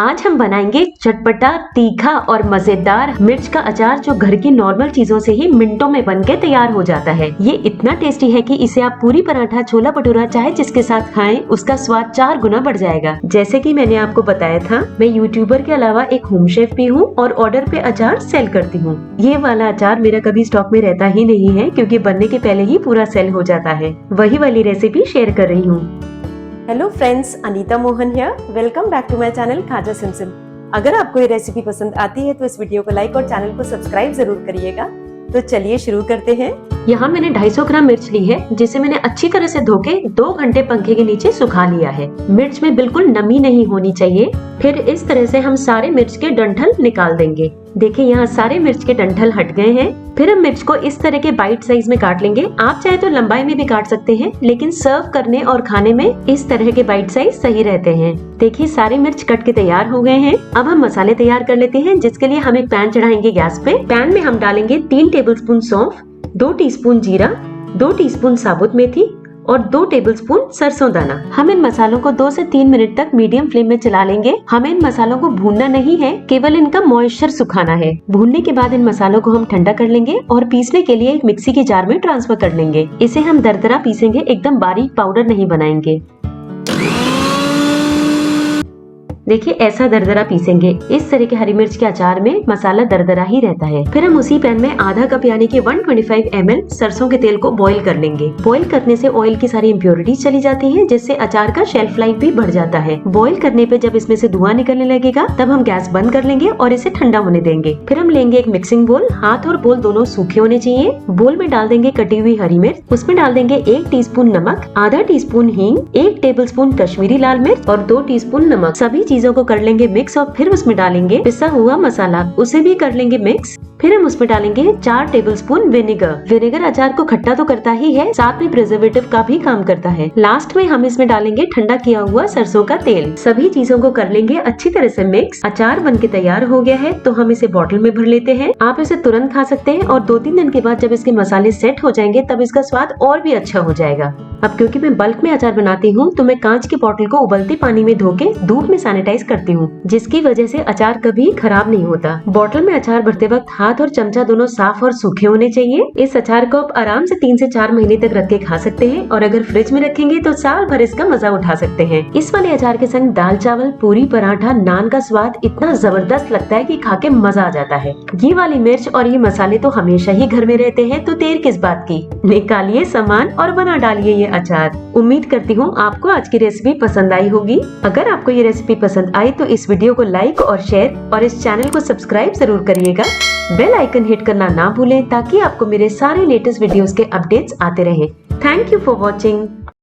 आज हम बनाएंगे चटपटा, तीखा और मजेदार मिर्च का अचार जो घर की नॉर्मल चीजों से ही मिनटों में बनके तैयार हो जाता है। ये इतना टेस्टी है कि इसे आप पूरी पराठा, छोला भटूरा चाहे जिसके साथ खाएं, उसका स्वाद 4 गुना बढ़ जाएगा। जैसे कि मैंने आपको बताया था, मैं यूट्यूबर के अलावा एक होम शेफ भी हूँ और ऑर्डर पे अचार सेल करती हूँ। ये वाला अचार मेरा कभी स्टॉक में रहता ही नहीं है क्योंकि बनने के पहले ही पूरा सेल हो जाता है। वही वाली रेसिपी शेयर कर रही हूँ। Hello friends, Anita Mohan here. Welcome back to my channel खाजा सिमसिम। अगर आपको ये रेसिपी पसंद आती है तो इस वीडियो को लाइक और चैनल को सब्सक्राइब जरूर करिएगा। तो चलिए शुरू करते हैं। यहाँ मैंने 250 ग्राम मिर्च ली है जिसे मैंने अच्छी तरह से धो के 2 घंटे पंखे के नीचे सुखा लिया है। मिर्च में बिल्कुल नमी नहीं होनी चाहिए। फिर इस तरह से हम सारे मिर्च के डंठल निकाल देंगे। देखिए यहाँ सारे मिर्च के डंठल हट गए हैं। फिर हम मिर्च को इस तरह के बाइट साइज में काट लेंगे। आप चाहे तो लंबाई में भी काट सकते हैं, लेकिन सर्व करने और खाने में इस तरह के बाइट साइज सही रहते हैं। देखिए सारे मिर्च कट के तैयार हो गए हैं। अब हम मसाले तैयार कर लेते हैं, जिसके लिए हम एक पैन चढ़ाएंगे गैस पे। पैन में हम डालेंगे 3 टेबलस्पून सौंफ, 2 टीस्पून जीरा, 2 टीस्पून साबुत मेथी और 2 टेबलस्पून सरसों दाना। हम इन मसालों को 2 से 3 मिनट तक मीडियम फ्लेम में चला लेंगे। हमें इन मसालों को भूनना नहीं है, केवल इनका मॉइस्चर सुखाना है। भूनने के बाद इन मसालों को हम ठंडा कर लेंगे और पीसने के लिए एक मिक्सी के जार में ट्रांसफर कर लेंगे। इसे हम दरदरा पीसेंगे, एकदम बारीक पाउडर नहीं बनाएंगे। देखिए ऐसा दरदरा पीसेंगे। इस तरह के हरी मिर्च के अचार में मसाला दरदरा ही रहता है। फिर हम उसी पैन में आधा कप यानी कि 125 ml सरसों के तेल को बॉईल कर लेंगे। बॉईल करने से ऑयल की सारी इम्प्योरिटीज चली जाती हैं, जिससे अचार का शेल्फ लाइफ भी बढ़ जाता है। बॉईल करने पे जब इसमें से धुआं निकलने लगेगा तब हम गैस बंद कर लेंगे और इसे ठंडा होने देंगे। फिर हम लेंगे एक मिक्सिंग बोल। हाथ और बोल दोनों सूखे होने चाहिए। बोल में डाल देंगे कटी हुई हरी मिर्च, उसमें डाल देंगे 1 टीस्पून नमक, आधा टीस्पून हींग, 1 टेबलस्पून कश्मीरी लाल मिर्च और 2 टीस्पून नमक। सभी चीजों को कर लेंगे मिक्स और फिर उसमें डालेंगे पिसा हुआ मसाला, उसे भी कर लेंगे मिक्स। फिर हम उसमें डालेंगे 4 टेबलस्पून विनेगर। विनेगर अचार को खट्टा तो करता ही है, साथ में प्रिजर्वेटिव का भी काम करता है। लास्ट में हम इसमें डालेंगे ठंडा किया हुआ सरसों का तेल। सभी चीजों को कर लेंगे अच्छी तरह से मिक्स। अचार बनके तैयार हो गया है, तो हम इसे बॉटल में भर लेते हैं। आप इसे तुरंत खा सकते हैं और 2-3 दिन के बाद जब इसके मसाले सेट हो जाएंगे तब इसका स्वाद और भी अच्छा हो जाएगा। अब क्योंकि मैं बल्क में अचार बनाती हूँ, तो मैं कांच की बोतल को उबलते पानी में धो के धूप में सैनिटाइज करती हूँ, जिसकी वजह से अचार कभी खराब नहीं होता। बोतल में अचार भरते वक्त हाथ और चमचा दोनों साफ और सूखे होने चाहिए। इस अचार को आप आराम से 3 से 4 महीने तक रख के खा सकते हैं और अगर फ्रिज में रखेंगे तो साल भर इसका मजा उठा सकते हैं। इस वाले अचार के संग दाल चावल, पूरी, पराठा, नान का स्वाद इतना जबरदस्त लगता है कि खा के मजा आ जाता है। ये वाली मिर्च और ये मसाले तो हमेशा ही घर में रहते हैं, तो देर किस बात की। निकालिए सामान और बना डालिए ये अचार। उम्मीद करती हूँ आपको आज की रेसिपी पसंद आई होगी। अगर आपको ये रेसिपी पसंद आई तो इस वीडियो को लाइक और शेयर और इस चैनल को सब्सक्राइब जरूर करिएगा। बेल आइकन हिट करना ना भूलें ताकि आपको मेरे सारे लेटेस्ट वीडियोस के अपडेट्स आते रहें। Thank you for watching.